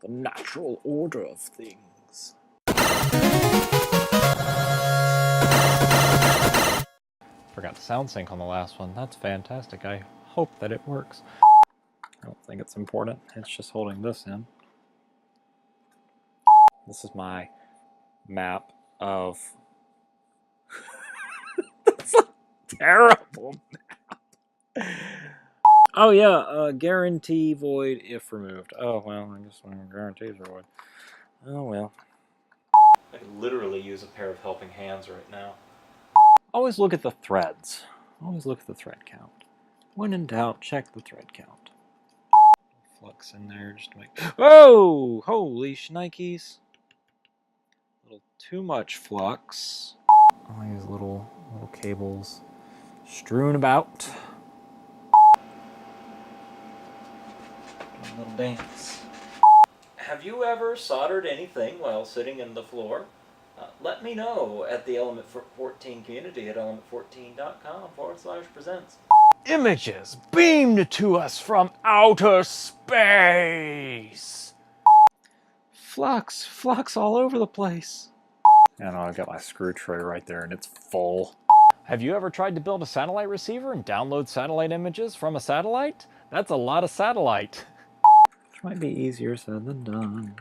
the natural order of things. Forgot the sound sync on the last one. That's fantastic. I hope that it works. I don't think it's important. It's just holding this in. This is my map of... That's a terrible map. Oh yeah, guarantee void if removed. Oh well, I guess guarantees are void. Oh well. I could literally use a pair of helping hands right now. Always look at the threads. Always look at the thread count. When in doubt, check the thread count. Flux in there just to make... Oh! Holy shnikes. A little too much flux. All these little cables strewn about. A little dance. Have you ever soldered anything while sitting in the floor? Let me know at the Element 14 community at element14.com/presents. Images beamed to us from outer space. Flux all over the place. I know, I've got my screw tray right there and it's full. Have you ever tried to build a satellite receiver and download satellite images from a satellite? That's a lot of satellite. Which might be easier said than done.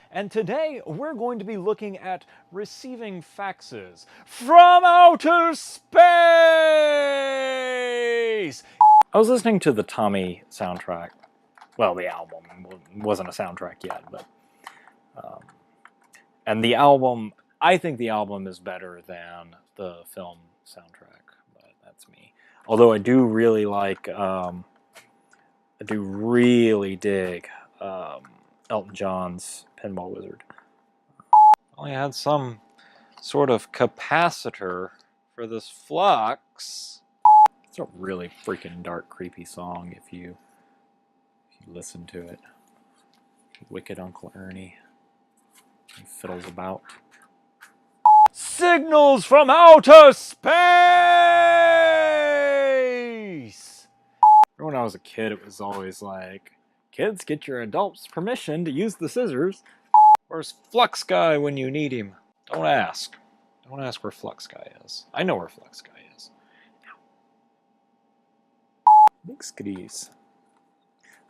And today we're going to be looking at receiving faxes from outer space! I was listening to the Tommy soundtrack. Well, the album wasn't a soundtrack yet, but... and the album, I think the album is better than the film soundtrack, but that's me. Although I do really like, I do really dig Elton John's Pinball Wizard. Only had some sort of capacitor for this flux. It's a really freaking dark, creepy song if you listen to it. Wicked Uncle Ernie. He fiddles about. Signals from outer space! When I was a kid, it was always like, kids, get your adults' permission to use the scissors. Where's Flux Guy when you need him? Don't ask. Don't ask where Flux Guy is. I know where Flux Guy is. Big screws.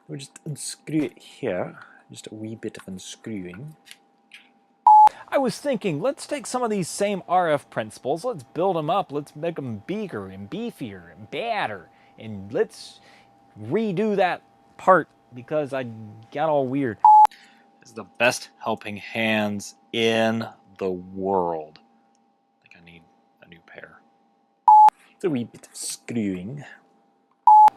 We'll just unscrew it here. Just a wee bit of unscrewing. I was thinking, let's take some of these same RF principles, let's build them up, let's make them bigger and beefier and badder, and let's redo that part because I got all weird. This is the best helping hands in the world. I think I need a new pair. It's a wee bit of screwing.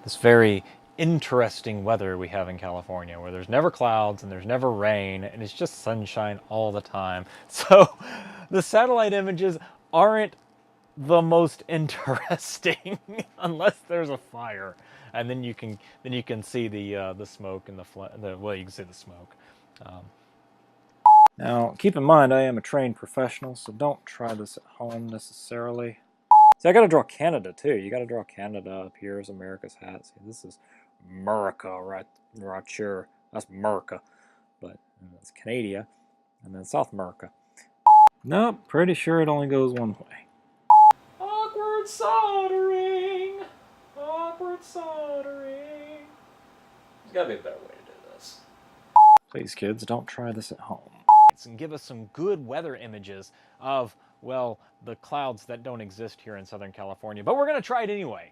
This very interesting weather we have in California where there's never clouds and there's never rain and it's just sunshine all the time. So the satellite images aren't the most interesting unless there's a fire, and then you can see the smoke and well, you can see the smoke. Now keep in mind I am a trained professional, so don't try this at home necessarily. See, I gotta draw Canada too. You gotta draw Canada up here as America's hat. See, this is America right here. That's America, but that's Canada, and then South America. Nope, pretty sure it only goes one way. Awkward soldering. Awkward soldering. There's gotta be a better way to do this. Please, kids, don't try this at home. And give us some good weather images of, well, the clouds that don't exist here in Southern California, but we're gonna try it anyway.